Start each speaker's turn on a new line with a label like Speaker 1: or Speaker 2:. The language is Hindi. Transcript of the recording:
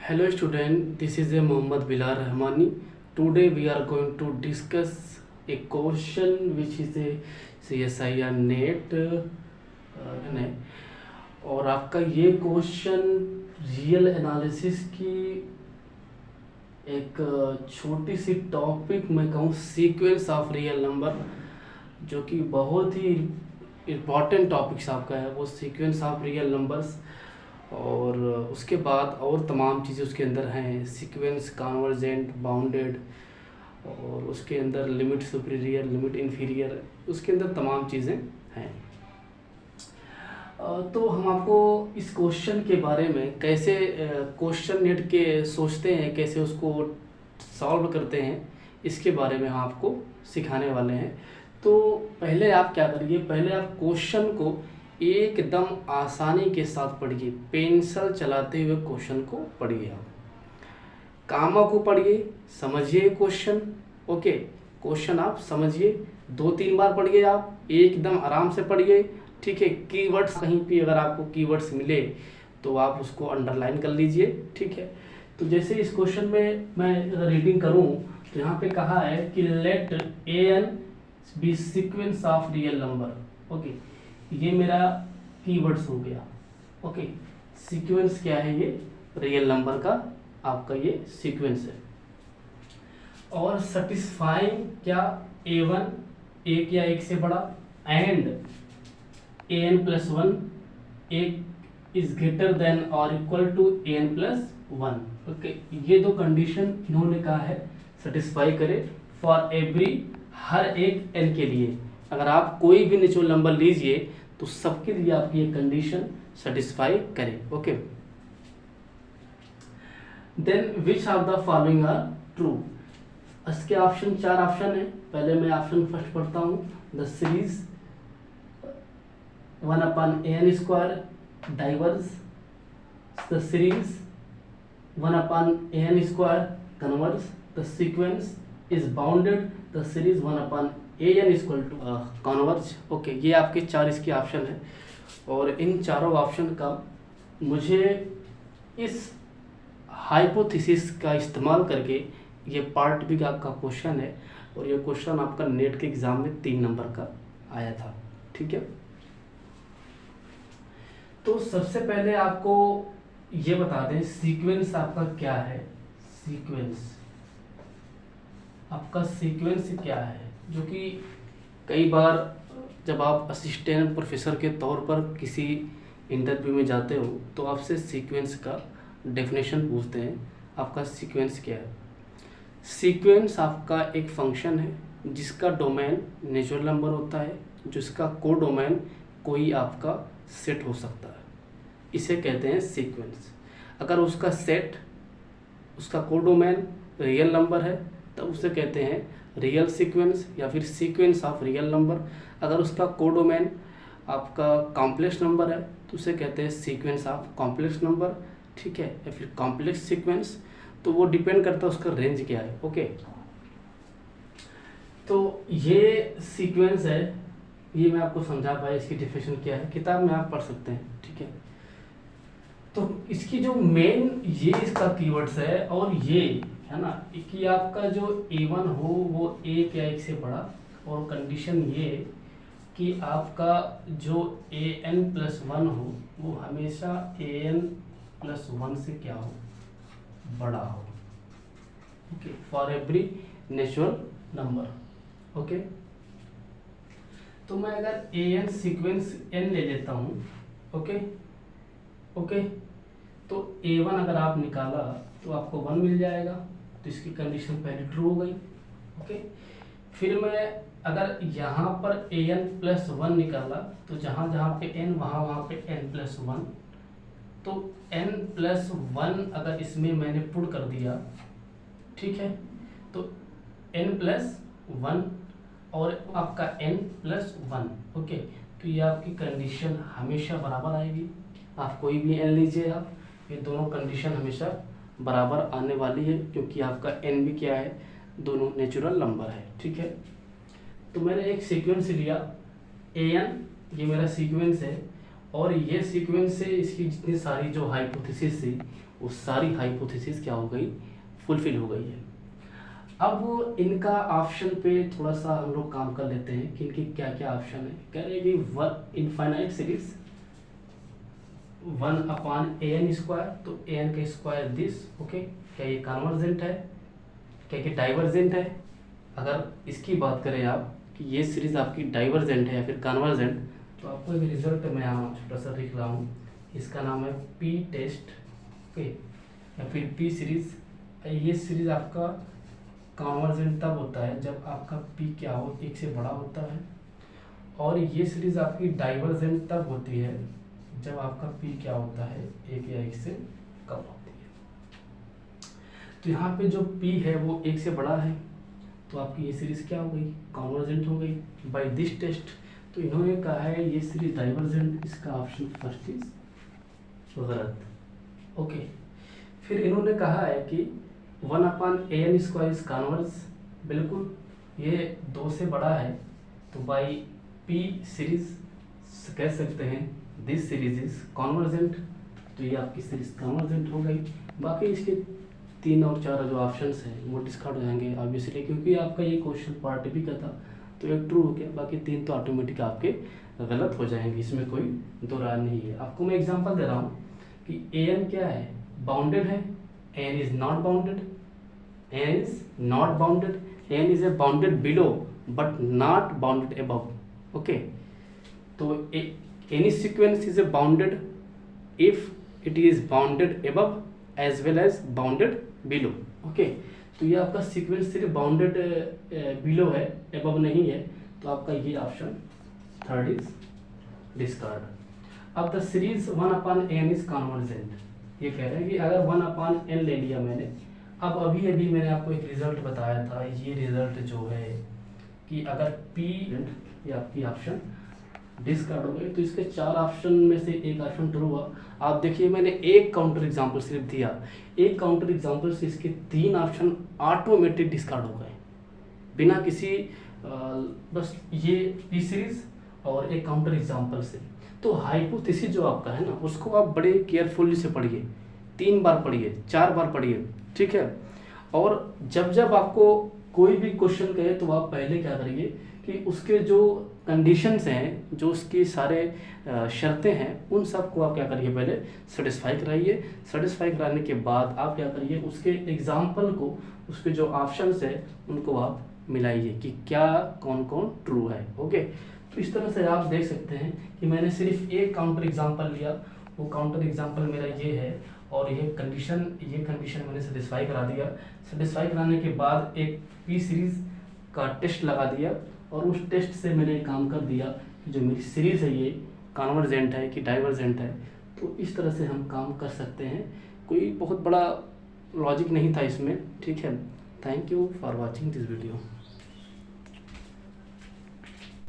Speaker 1: Hello student, this is a Mohammad Bilal Rahmani. Today we are going to discuss a question which is a CSIR NET है और आपका ये क्वेश्चन रियल एनालिसिस की एक छोटी सी टॉपिक मैं कहूँ सीक्वेंस ऑफ रियल नंबर, जो कि बहुत ही इम्पॉर्टेंट टॉपिक्स आपका है वो सीक्वेंस ऑफ रियल नंबर्स। और उसके बाद और तमाम चीज़ें उसके अंदर हैं, सीक्वेंस, कन्वर्जेंट, बाउंडेड, और उसके अंदर लिमिट सुपीरियर, लिमिट इन्फीरियर, उसके अंदर तमाम चीज़ें हैं। तो हम आपको इस क्वेश्चन के बारे में कैसे क्वेश्चन नेट के सोचते हैं, कैसे उसको सॉल्व करते हैं, इसके बारे में हम आपको सिखाने वाले हैं। तो पहले आप क्या करिए, पहले आप क्वेश्चन को एकदम आसानी के साथ पढ़िए, पेंसिल चलाते हुए क्वेश्चन को पढ़िए, आप कामा को पढ़िए, समझिए क्वेश्चन। ओके, क्वेश्चन आप समझिए, 2-3 बार पढ़िए, आप एकदम आराम से पढ़िए, ठीक है। कीवर्ड्स कहीं भी अगर आपको कीवर्ड्स मिले तो आप उसको अंडरलाइन कर लीजिए, ठीक है। तो जैसे इस क्वेश्चन में मैं अगर रीडिंग करूं तो यहाँ पे कहा है कि let an be sequence of real number. Okay, ये मेरा कीवर्ड्स हो गया। ओके, सीक्वेंस क्या है, ये रियल नंबर का आपका ये सीक्वेंस है। और सेटिस्फाइंग क्या, a1 एक या एक से बड़ा, एंड an+1 एक इज ग्रेटर देन और इक्वल टू an+1। ओके, ये दो कंडीशन इन्होंने कहा है सेटिस्फाई करे फॉर एवरी, हर एक n के लिए। अगर आप कोई भी नेचुरल नंबर लीजिए तो सबके लिए आपकी ये कंडीशन सेटिस्फाई करे। Okay, then which of the following are true. इसके ऑप्शन 4 ऑप्शन है। पहले मैं ऑप्शन फर्स्ट पढ़ता हूँ। The series 1/an² diverse, the series 1/an² converse, the sequence is bounded, the series 1/an = converge. Okay, ये आपके 4 इसके ऑप्शन है। और इन चारों ऑप्शन का मुझे इस हाइपोथेसिस का इस्तेमाल करके ये पार्ट भी आपका क्वेश्चन है, और ये क्वेश्चन आपका नेट के एग्ज़ाम में 3 नंबर का आया था, ठीक है। तो सबसे पहले आपको ये बता दें सीक्वेंस आपका क्या है। सीक्वेंस आपका सीक्वेंस क्या है, जो कि कई बार जब आप असिस्टेंट प्रोफेसर के तौर पर किसी इंटरव्यू में जाते हो तो आपसे सीक्वेंस का डेफिनेशन पूछते हैं, आपका सीक्वेंस क्या है। सीक्वेंस आपका एक फंक्शन है जिसका डोमेन नेचुरल नंबर होता है, जिसका कोडोमेन कोई आपका सेट हो सकता है, इसे कहते हैं सीक्वेंस। अगर उसका सेट, उसका कोडोमेन रियल नंबर है तब उसे कहते हैं रियल सीक्वेंस या फिर सीक्वेंस ऑफ रियल नंबर। अगर उसका कोडोमेन आपका कॉम्प्लेक्स नंबर है तो उसे कहते हैं सीक्वेंस ऑफ कॉम्प्लेक्स नंबर, ठीक है, या फिर कॉम्प्लेक्स सीक्वेंस। तो वो डिपेंड करता है उसका रेंज क्या है। ओके, तो ये सीक्वेंस है, ये मैं आपको समझा पाया, इसकी डेफिनेशन क्या है किताब में आप पढ़ सकते हैं, ठीक है। तो इसकी जो मेन ये इसका कीवर्ड्स है, और ये है ना कि आपका जो a1 हो वो एक या एक से बड़ा, और कंडीशन ये कि आपका जो an+1 हो वो हमेशा an+1 से क्या हो, बड़ा हो। Okay, for every natural number. Okay, तो मैं अगर an सीक्वेंस n ले लेता हूँ, ओके ओके, तो a1 अगर आप निकाला तो आपको 1 मिल जाएगा, तो इसकी कंडीशन पहले ट्रू हो गई। ओके, फिर मैं अगर यहाँ पर an+1 निकाला तो जहाँ जहाँ पे n वहाँ पे n+1, तो n+1 अगर इसमें मैंने पुट कर दिया, ठीक है, तो n+1 और आपका n+1। ओके, तो ये आपकी कंडीशन हमेशा बराबर आएगी। आप कोई भी n लीजिए, आप ये दोनों कंडीशन हमेशा बराबर आने वाली है, क्योंकि आपका n भी क्या है, दोनों नेचुरल नंबर है, ठीक है। तो मैंने एक सीक्वेंस लिया an, ये मेरा सीक्वेंस है, और ये सीक्वेंस से इसकी जितनी सारी जो हाइपोथेसिस थी वो सारी हाइपोथेसिस क्या हो गई, फुलफिल हो गई है। अब इनका ऑप्शन पे थोड़ा सा हम लोग काम कर लेते हैं कि इनके क्या क्या ऑप्शन है। कह रहे हैं कि वन इनफाइनाइट सीरीज 1/an², तो an का स्क्वायर दिस, ओके। क्या ये कन्वर्जेंट है, क्या ये डाइवर्जेंट है? अगर इसकी बात करें आप कि ये सीरीज आपकी डाइवर्जेंट है या फिर कन्वर्जेंट, तो आपको एक रिजल्ट मैं यहाँ छोटा सा लिख रहा हूँ, इसका नाम है पी टेस्ट, ओके, या फिर पी सीरीज। ये सीरीज आपका कन्वर्जेंट तब होता है जब आपका पी क्या हो, एक से बड़ा होता है, और ये सीरीज आपकी डाइवर्जेंट तब होती है जब आपका पी क्या होता है, एक या एक से कम होती है। तो यहाँ पे जो पी है वो एक से बड़ा है, तो आपकी ये सीरीज क्या हो गई, कन्वर्जेंट हो गई बाय दिस टेस्ट। तो इन्होंने कहा है ये सीरीज डाइवर्जेंट, इसका ऑप्शन फर्स्ट इज गलत, ओके। फिर इन्होंने कहा है कि 1/an² इज कन्वर्ज, बिल्कुल ये 2 से बड़ा है, तो बाई पी सीरीज कह सकते हैं दिस सीरीज इज कन्वर्जेंट, तो ये आपकी सीरीज कन्वर्जेंट हो गई। बाकी इसके 3 और 4 जो ऑप्शंस हैं वो डिस्कार्ड हो जाएंगे ऑब्वियसली, क्योंकि आपका ये क्वेश्चन पार्ट भी का था, तो एक ट्रू हो गया, बाकी 3 तो ऑटोमेटिक आपके गलत हो जाएंगे, इसमें कोई दो राय नहीं है। आपको मैं एग्जांपल दे रहा हूँ कि an क्या है, बाउंडेड है, an is not bounded, n is not bounded, n is a bounded below but not bounded above, okay. तो any sequence is a bounded if it is bounded above as well as bounded below, okay। तो ये आपका सीक्वेंस सिर्फ बाउंडेड बिलो है, above नहीं है, तो आपका ये ऑप्शन थर्ड इज डिस्कार्ड। अब the series 1/n is convergent, ये कह रहे हैं कि अगर 1/n ले लिया मैंने, अब अभी मैंने आपको एक रिजल्ट बताया था, ये रिजल्ट जो है कि अगर p, ये आपकी ऑप्शन डिस्कार्ड हो गई, तो इसके 4 ऑप्शन में से एक ऑप्शन ट्रू हुआ। आप देखिए मैंने एक काउंटर एग्जांपल सिर्फ दिया, एक काउंटर एग्जांपल से इसके 3 ऑप्शन ऑटोमेटिक डिस्कार्ड हो गए बिना किसी बस ये पी सीरीज और एक काउंटर एग्जांपल से। तो हाइपोथेसिस जो आपका है ना, उसको आप बड़े केयरफुली से पढ़िए, 3 बार पढ़िए, 4 बार पढ़िए, ठीक है। और जब जब आपको कोई भी क्वेश्चन कहे तो आप पहले क्या करिए कि उसके जो कंडीशंस हैं, जो उसकी सारे शर्तें हैं, उन सब को आप क्या करिए, पहले सेटिस्फाई कराइए। सेटिस्फाई कराने के बाद आप क्या करिए, उसके एग्जाम्पल को, उसके जो ऑप्शंस है उनको आप मिलाइए कि क्या कौन कौन ट्रू है, ओके। तो इस तरह से आप देख सकते हैं कि मैंने सिर्फ एक काउंटर एग्जाम्पल लिया, वो काउंटर एग्जाम्पल मेरा ये है, और ये कंडीशन मैंने सेटिस्फाई करा दिया। सेटिस्फाई कराने के बाद एक पी सीरीज का टेस्ट लगा दिया, और उस टेस्ट से मैंने काम कर दिया कि जो मेरी सीरीज है ये कन्वर्जेंट है कि डाइवर्जेंट है। तो इस तरह से हम काम कर सकते हैं, कोई बहुत बड़ा लॉजिक नहीं था इसमें, ठीक है। Thank you for watching this video.